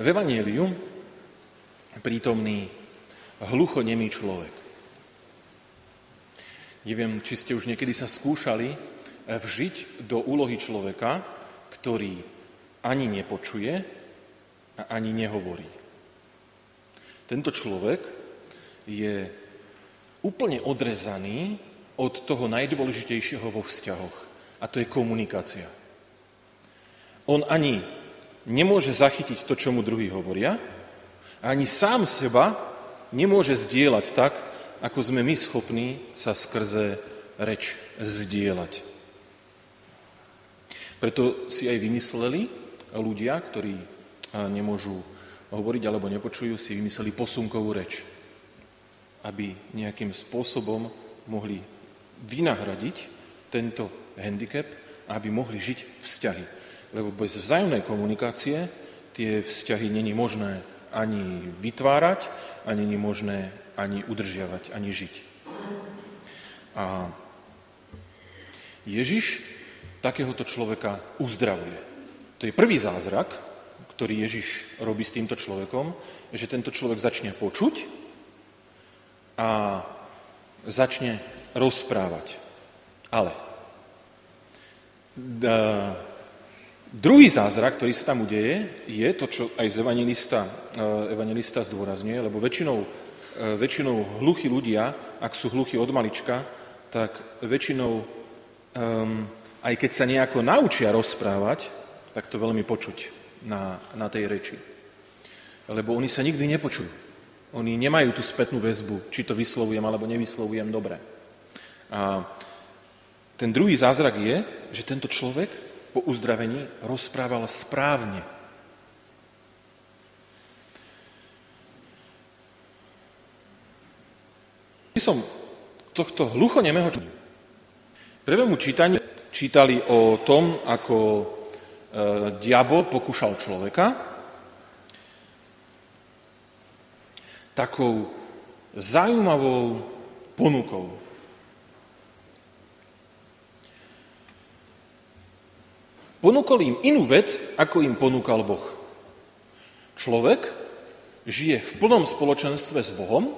V Evanjeliu prítomný hluchonemý človek. Neviem, či ste už niekedy sa skúšali vžiť do úlohy človeka, ktorý ani nepočuje a ani nehovorí. Tento človek je úplne odrezaný od toho najdôležitejšieho vo vzťahoch, a to je komunikácia. On ani nemôže zachytiť to, čo mu druhí hovoria, a ani sám seba nemôže zdieľať tak, ako sme my schopní sa skrze reč zdieľať. Preto si aj vymysleli ľudia, ktorí nemôžu hovoriť alebo nepočujú, si vymysleli posunkovú reč, aby nejakým spôsobom mohli vynahradiť tento handicap a aby mohli žiť vzťahy. Lebo bez vzájomnej komunikácie tie vzťahy není možné ani vytvárať, ani není možné ani udržiavať, ani žiť. A Ježiš takéhoto človeka uzdravuje. To je prvý zázrak, ktorý Ježiš robí s týmto človekom, že tento človek začne počuť a začne rozprávať. Ale druhý zázrak, ktorý sa tam udeje, je to, čo aj evanjelista zdôrazňuje, lebo väčšinou hluchí ľudia, ak sú hluchí od malička, tak väčšinou, aj keď sa nejako naučia rozprávať, tak to veľmi počuť na tej reči. Lebo oni sa nikdy nepočujú. Oni nemajú tú spätnú väzbu, či to vyslovujem alebo nevyslovujem dobre. A ten druhý zázrak je, že tento človek po uzdravení rozprával správne. Som tohto hluchonemého prvému čítaniu čítali o tom, ako diabol pokúšal človeka takou zaujímavou ponukou. Ponúkol im inú vec, ako im ponúkal Boh. Človek žije v plnom spoločenstve s Bohom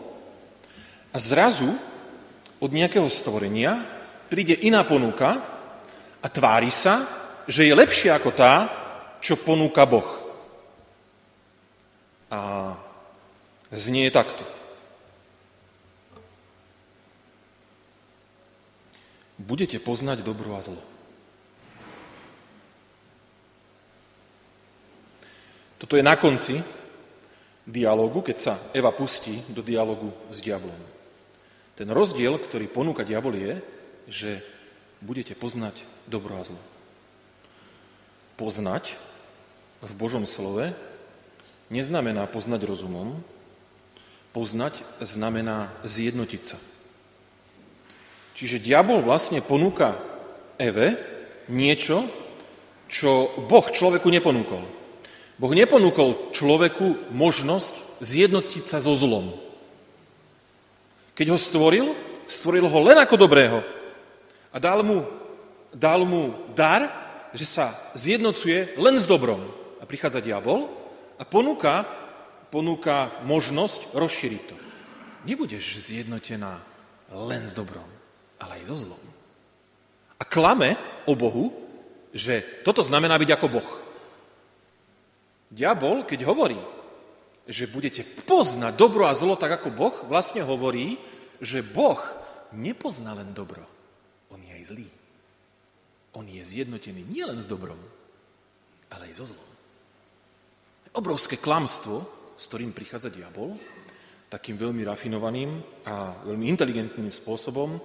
a zrazu od nejakého stvorenia príde iná ponuka a tvári sa, že je lepšia ako tá, čo ponúka Boh. A znie takto. Budete poznať dobro a zlo. Toto je na konci dialógu, keď sa Eva pustí do dialógu s diablom. Ten rozdiel, ktorý ponúka diabol, je, že budete poznať dobro a zlo. Poznať v Božom slove neznamená poznať rozumom, poznať znamená zjednotiť sa. Čiže diabol vlastne ponúka Eve niečo, čo Boh človeku neponúkol. Boh neponúkol človeku možnosť zjednotiť sa so zlom. Keď ho stvoril ho len ako dobrého a dal mu dar, že sa zjednocuje len s dobrom. A prichádza diabol a ponúka možnosť rozšíriť to. Nebudeš zjednotená len s dobrom, ale aj so zlom. A klame o Bohu, že toto znamená byť ako Boh. Diabol, keď hovorí, že budete poznať dobro a zlo tak ako Boh, vlastne hovorí, že Boh nepozná len dobro, on je aj zlý. On je zjednotený nielen s dobrom, ale aj so zlom. Obrovské klamstvo, s ktorým prichádza diabol, takým veľmi rafinovaným a veľmi inteligentným spôsobom,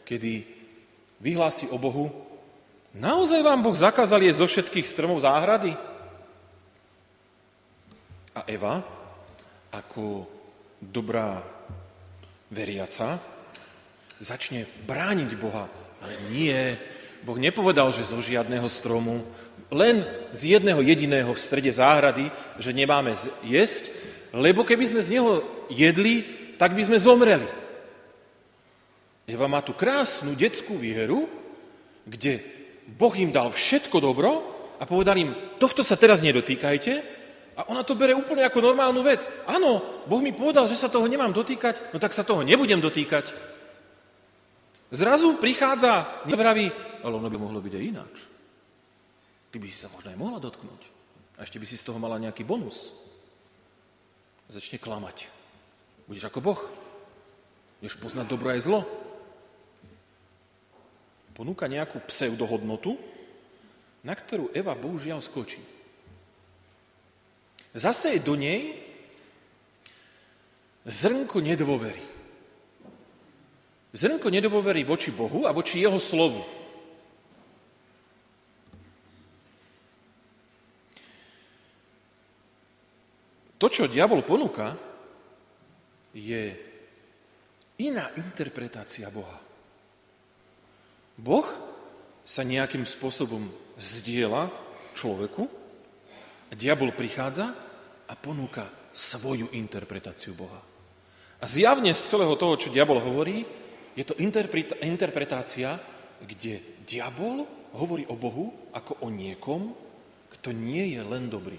kedy vyhlási o Bohu, naozaj vám Boh zakázal jesť zo všetkých stromov záhrady? A Eva, ako dobrá veriaca, začne brániť Boha. Ale nie, Boh nepovedal, že zo žiadneho stromu, len z jedného jediného v strede záhrady, že nemáme jesť, lebo keby sme z neho jedli, tak by sme zomreli. Eva má tu krásnu detskú výhru, kde Boh im dal všetko dobro a povedal im, tohto sa teraz nedotýkajte, A ona to bere úplne ako normálnu vec. Áno, Boh mi povedal, že sa toho nemám dotýkať, no tak sa toho nebudem dotýkať. Zrazu prichádza, vraví, ale ono by mohlo byť aj ináč. Ty by si sa možno aj mohla dotknúť. A ešte by si z toho mala nejaký bonus. Začne klamať. Budeš ako Boh. Budeš poznať dobro aj zlo. Ponúka nejakú pseudohodnotu, na ktorú Eva bohužiaľ skočí. Zase je do nej zrnko nedôvery. Zrnko nedôvery voči Bohu a voči jeho slovu. To, čo diabol ponúka, je iná interpretácia Boha. Boh sa nejakým spôsobom zdieľa človeku a diabol prichádza a ponúka svoju interpretáciu Boha. A zjavne z celého toho, čo diabol hovorí, je to interpretácia, kde diabol hovorí o Bohu ako o niekom, kto nie je len dobrý.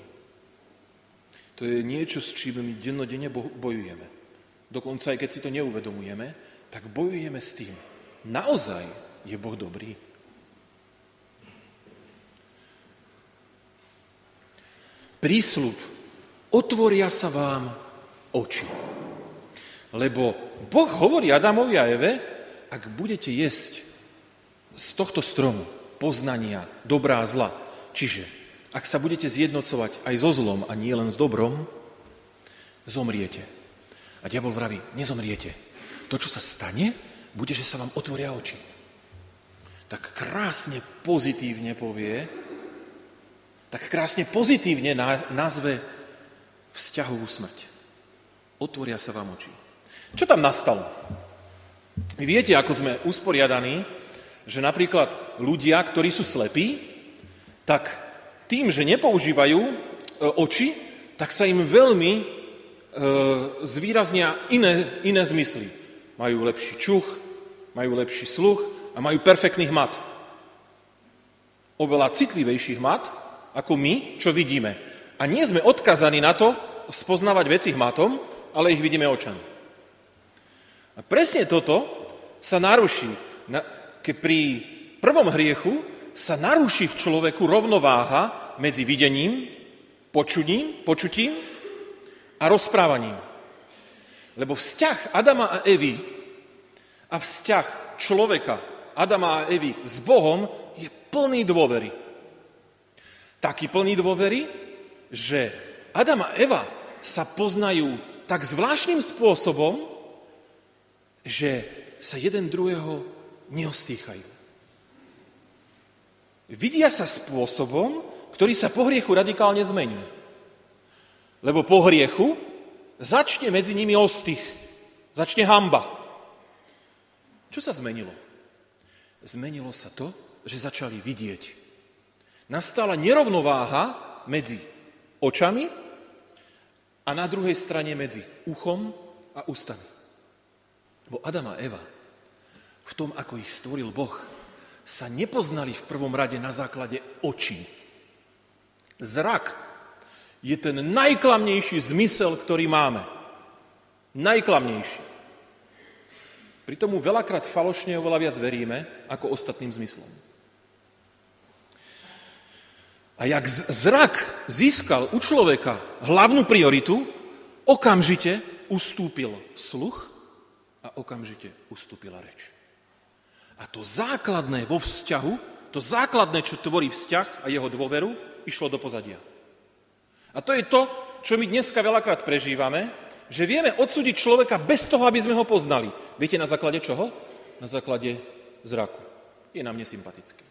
To je niečo, s čím my dennodenne bojujeme. Dokonca aj keď si to neuvedomujeme, tak bojujeme s tým. Naozaj je Boh dobrý? Prísľub. Otvoria sa vám oči. Lebo Boh hovorí Adamovi a Eve, ak budete jesť z tohto stromu poznania dobrá a zla, čiže ak sa budete zjednocovať aj so zlom a nie len s dobrom, zomriete. A diabol vraví, nezomriete. To, čo sa stane, bude, že sa vám otvoria oči. Tak krásne pozitívne povie, tak krásne pozitívne nazve vzťahovú smrť. Otvoria sa vám oči. Čo tam nastalo? Vy viete, ako sme usporiadaní, že napríklad ľudia, ktorí sú slepí, tak tým, že nepoužívajú oči, tak sa im veľmi zvýraznia iné zmysly. Majú lepší čuch, majú lepší sluch a majú perfektný hmat. Oveľa citlivejší hmat, ako my, čo vidíme. A nie sme odkazaní na to spoznávať veci hmatom, ale ich vidíme očami. A presne toto sa naruší. Keď pri prvom hriechu sa naruší v človeku rovnováha medzi videním, počutím a rozprávaním. Lebo vzťah Adama a Evy a vzťah človeka Adama a Evy s Bohom je plný dôvery. Taký plný dôvery, že Adam a Eva sa poznajú tak zvláštnym spôsobom, že sa jeden druhého neostýchajú. Vidia sa spôsobom, ktorý sa po hriechu radikálne zmení. Lebo po hriechu začne medzi nimi ostych, začne hanba. Čo sa zmenilo? Zmenilo sa to, že začali vidieť. Nastala nerovnováha medzi očami a na druhej strane medzi uchom a ústami. Bo Adam a Eva v tom, ako ich stvoril Boh, sa nepoznali v prvom rade na základe očí. Zrak je ten najklamnejší zmysel, ktorý máme. Najklamnejší. Pritom mu veľakrát falošne oveľa viac veríme ako ostatným zmyslom. A jak zrak získal u človeka hlavnú prioritu, okamžite ustúpil sluch a okamžite ustúpila reč. A to základné vo vzťahu, to základné, čo tvorí vzťah a jeho dôveru, išlo do pozadia. A to je to, čo my dneska veľakrát prežívame, že vieme odsúdiť človeka bez toho, aby sme ho poznali. Viete, na základe čoho? Na základe zraku. Je nám nesympatický.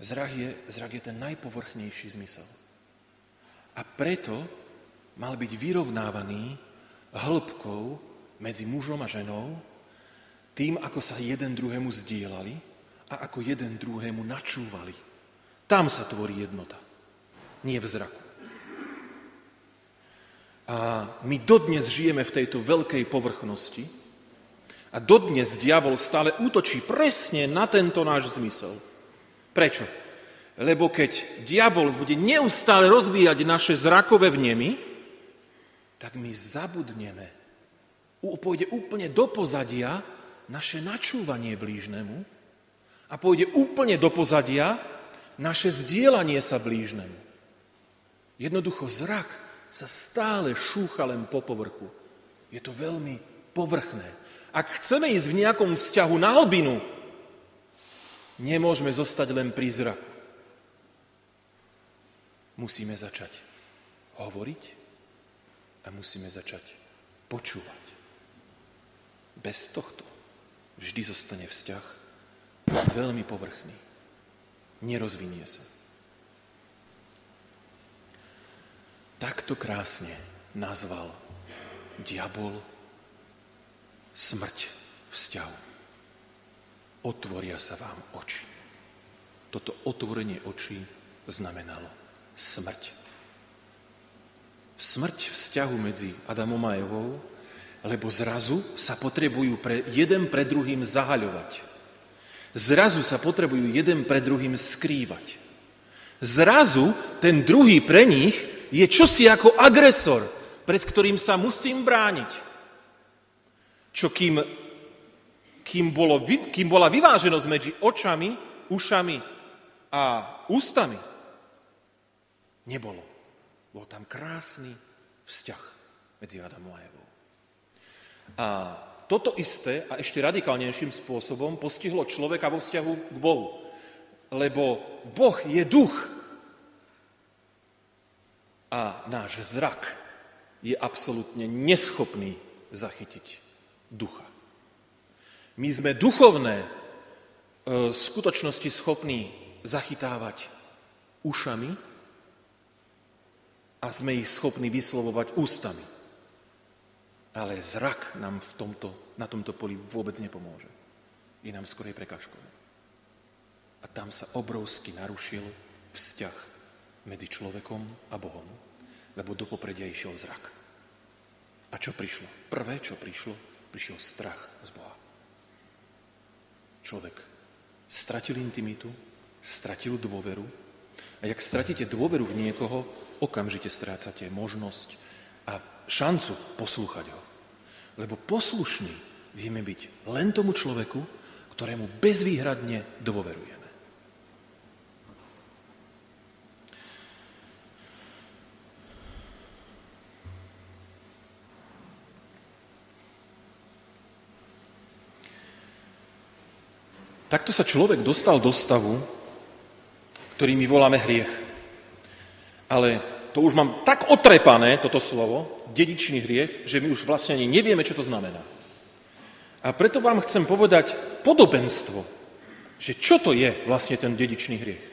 Zrak je ten najpovrchnejší zmysel. A preto mal byť vyrovnávaný hĺbkou medzi mužom a ženou, tým, ako sa jeden druhému zdieľali a ako jeden druhému načúvali. Tam sa tvorí jednota, nie v zraku. A my dodnes žijeme v tejto veľkej povrchnosti a dodnes diabol stále útočí presne na tento náš zmysel. Prečo? Lebo keď diabol bude neustále rozvíjať naše zrakové vnemy, tak my zabudneme. Pôjde úplne do pozadia naše načúvanie blížnemu a pôjde úplne do pozadia naše zdieľanie sa blížnemu. Jednoducho zrak sa stále šúcha len po povrchu. Je to veľmi povrchné. Ak chceme ísť v nejakom vzťahu na hlbinu, nemôžeme zostať len pri zraku. Musíme začať hovoriť a musíme začať počúvať. Bez tohto vždy zostane vzťah veľmi povrchný. Nerozvinie sa. Takto krásne nazval diabol smrť vzťahu. Otvoria sa vám oči. Toto otvorenie očí znamenalo smrť. Smrť vzťahu medzi Adamom a Evou, lebo zrazu sa potrebujú jeden pred druhým zahaľovať. Zrazu sa potrebujú jeden pred druhým skrývať. Zrazu ten druhý pre nich je čosi ako agresor, pred ktorým sa musím brániť. Čo kým bola vyváženosť medzi očami, ušami a ústami, nebolo. Bol tam krásny vzťah medzi Adamom a Evou. A toto isté a ešte radikálnejším spôsobom postihlo človeka vo vzťahu k Bohu. Lebo Boh je duch a náš zrak je absolútne neschopný zachytiť ducha. My sme duchovné skutočnosti schopní zachytávať ušami a sme ich schopní vyslovovať ústami. Ale zrak nám na tomto poli vôbec nepomôže. Je nám skorej prekážkou. A tam sa obrovsky narušil vzťah medzi človekom a Bohom, lebo do popredia išiel zrak. A čo prišlo? Prvé, čo prišiel strach z Boha. Človek stratil intimitu, stratil dôveru a jak stratíte dôveru v niekoho, okamžite strácate možnosť a šancu poslúchať ho. Lebo poslušný vieme byť len tomu človeku, ktorému bezvýhradne dôverujeme. Takto sa človek dostal do stavu, ktorý my voláme hriech. Ale to už mám tak otrepané, toto slovo, dedičný hriech, že my už vlastne ani nevieme, čo to znamená. A preto vám chcem povedať podobenstvo, že čo to je vlastne ten dedičný hriech.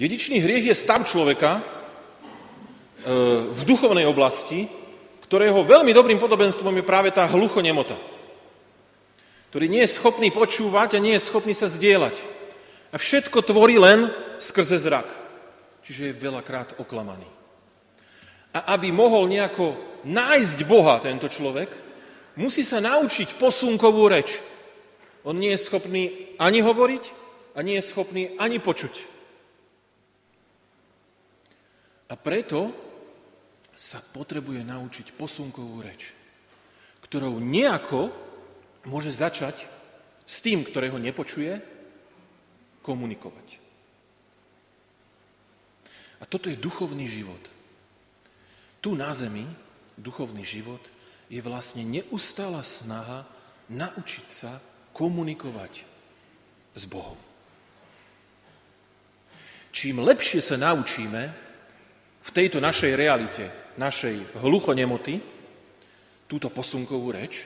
Dedičný hriech je stav človeka v duchovnej oblasti, ktorého veľmi dobrým podobenstvom je práve tá hluchonemota, ktorý nie je schopný počúvať a nie je schopný sa zdieľať. A všetko tvorí len skrze zrak. Čiže je veľakrát oklamaný. A aby mohol nejako nájsť Boha tento človek, musí sa naučiť posunkovú reč. On nie je schopný ani hovoriť a nie je schopný ani počuť. A preto sa potrebuje naučiť posunkovú reč, ktorou nejako môže začať s tým, ktorého nepočuje, komunikovať. A toto je duchovný život. Tu na zemi duchovný život je vlastne neustála snaha naučiť sa komunikovať s Bohom. Čím lepšie sa naučíme v tejto našej realite, našej hluchonemoty, túto posunkovú reč,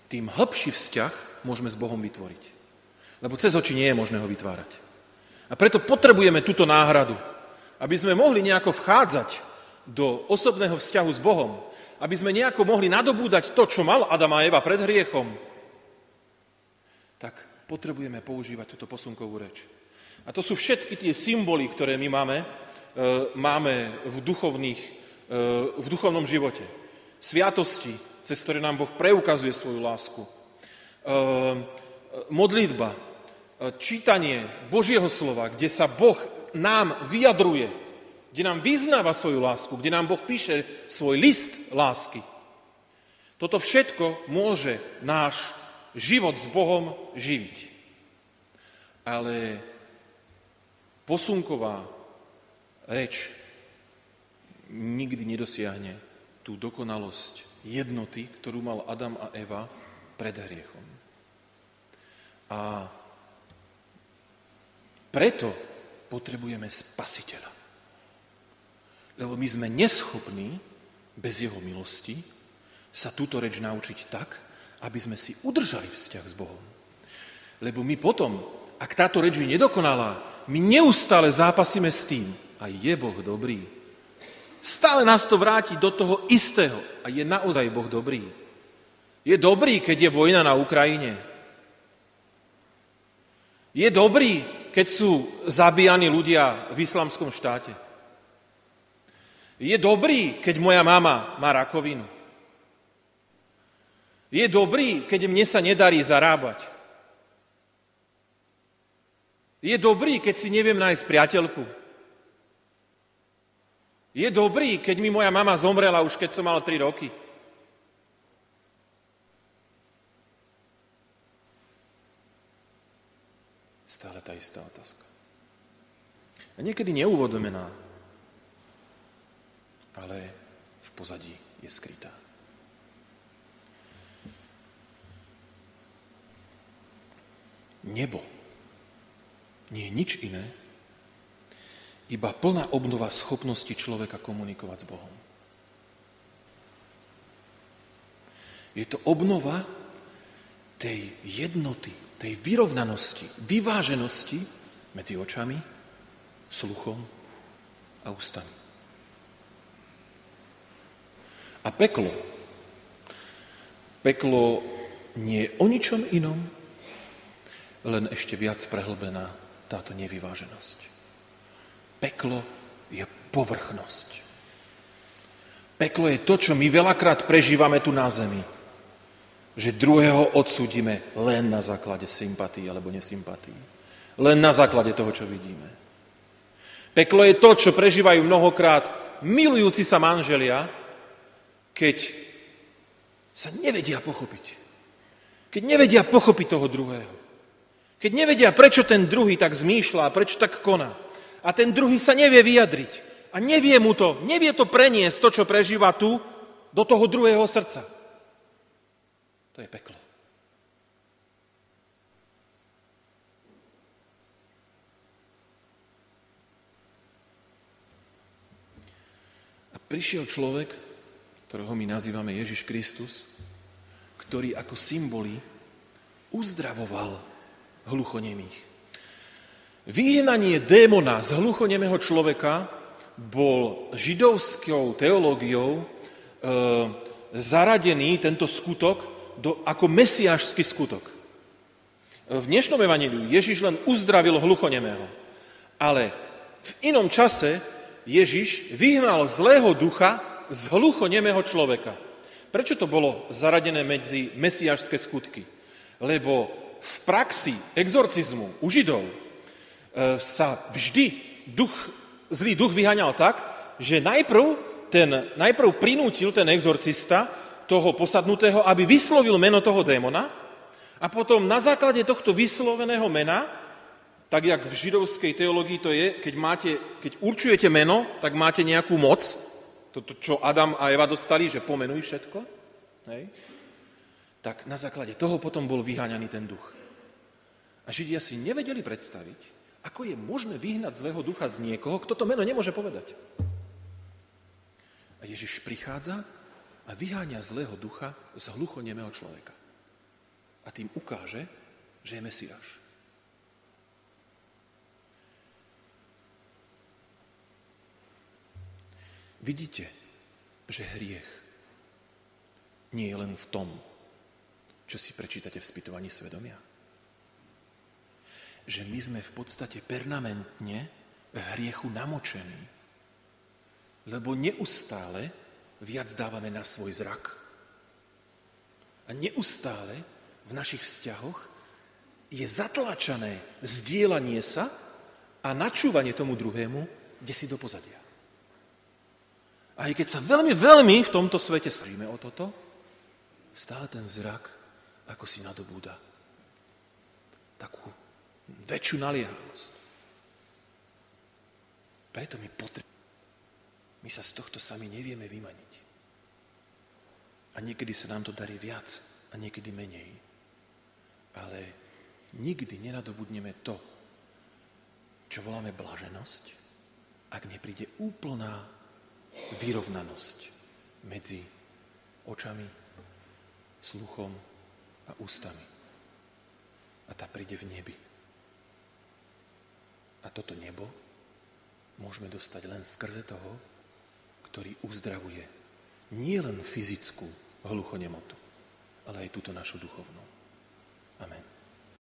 tým hlbší vzťah môžeme s Bohom vytvoriť. Lebo cez oči nie je možné ho vytvárať. A preto potrebujeme túto náhradu, aby sme mohli nejako vchádzať do osobného vzťahu s Bohom, aby sme nejako mohli nadobúdať to, čo mal Adam a Eva pred hriechom, tak potrebujeme používať túto posunkovú reč. A to sú všetky tie symboly, ktoré my máme v duchovnom živote. Sviatosti, cez ktoré nám Boh preukazuje svoju lásku. Modlitba, čítanie Božieho slova, kde sa Boh nám vyjadruje, kde nám vyznáva svoju lásku, kde nám Boh píše svoj list lásky. Toto všetko môže náš život s Bohom živiť. Ale posunková reč nikdy nedosiahne tú dokonalosť jednoty, ktorú mal Adam a Eva pred hriechom. A preto potrebujeme Spasiteľa. Lebo my sme neschopní bez jeho milosti sa túto reč naučiť tak, aby sme si udržali vzťah s Bohom. Lebo my potom, ak táto reč je nedokonalá, my neustále zápasíme s tým, a je Boh dobrý. Stále nás to vráti do toho istého. A je naozaj Boh dobrý. Je dobrý, keď je vojna na Ukrajine. Je dobrý, keď sú zabíjani ľudia v islamskom štáte. Je dobrý, keď moja mama má rakovinu. Je dobrý, keď mne sa nedarí zarábať. Je dobrý, keď si neviem nájsť priateľku. Je dobrý, keď mi moja mama zomrela už keď som mal 3 roky. Stále tá istá otázka. A niekedy neuvodomená, ale v pozadí je skrytá. Nebo nie je nič iné, iba plná obnova schopnosti človeka komunikovať s Bohom. Je to obnova tej jednoty, tej vyrovnanosti, vyváženosti medzi očami, sluchom a ústami. A peklo nie je o ničom inom, len ešte viac prehlbená táto nevyváženosť. Peklo je povrchnosť. Peklo je to, čo my veľakrát prežívame tu na zemi. Že druhého odsúdime len na základe sympatí alebo nesympatí. Len na základe toho, čo vidíme. Peklo je to, čo prežívajú mnohokrát milujúci sa manželia, keď sa nevedia pochopiť. Keď nevedia pochopiť toho druhého. Keď nevedia, prečo ten druhý tak zmýšľa a prečo tak koná. A ten druhý sa nevie vyjadriť. A nevie to preniesť, to, čo prežíva tu, do toho druhého srdca. To je peklo. A prišiel človek, ktorého my nazývame Ježiš Kristus, ktorý ako symboly uzdravoval hluchonemých. Vyhnanie démona z hluchonemého človeka bol židovskou teológiou zaradený tento skutok ako mesiášsky skutok. V dnešnom evanjeliu Ježiš len uzdravil hluchonemého, ale v inom čase Ježiš vyhnal zlého ducha z hluchonemého človeka. Prečo to bolo zaradené medzi mesiášske skutky? Lebo v praxi exorcizmu u Židov sa vždy zlý duch vyháňal tak, že najprv prinútil ten exorcista toho posadnutého, aby vyslovil meno toho démona a potom na základe tohto vysloveného mena, tak jak v židovskej teológii to je, keď určujete meno, tak máte nejakú moc, to čo Adam a Eva dostali, že pomenuj všetko, hej? Tak na základe toho potom bol vyháňaný ten duch. A Židia si nevedeli predstaviť, ako je možné vyhnať zlého ducha z niekoho, kto to meno nemôže povedať. A Ježiš prichádza a vyháňa zlého ducha z hluchonemého človeka. A tým ukáže, že je Mesiáš. Vidíte, že hriech nie je len v tom, čo si prečítate v spytovaní svedomia. Že my sme v podstate permanentne v hriechu namočení. Lebo neustále viac dávame na svoj zrak. A neustále v našich vzťahoch je zatlačané zdieľanie sa a načúvanie tomu druhému, kde si do pozadia. A aj keď sa veľmi, veľmi v tomto svete snažíme o toto, stále ten zrak ako si nadobúda takú väčšiu naliehavosť. Preto my sa z tohto sami nevieme vymaniť. A niekedy sa nám to darí viac a niekedy menej. Ale nikdy nenadobudneme to, čo voláme blaženosť, ak nepríde úplná vyrovnanosť medzi očami, sluchom a ústami. A tá príde v nebi. A toto nebo môžeme dostať len skrze toho, ktorý uzdravuje nie len fyzickú hluchonemotu, ale aj túto našu duchovnú. Amen.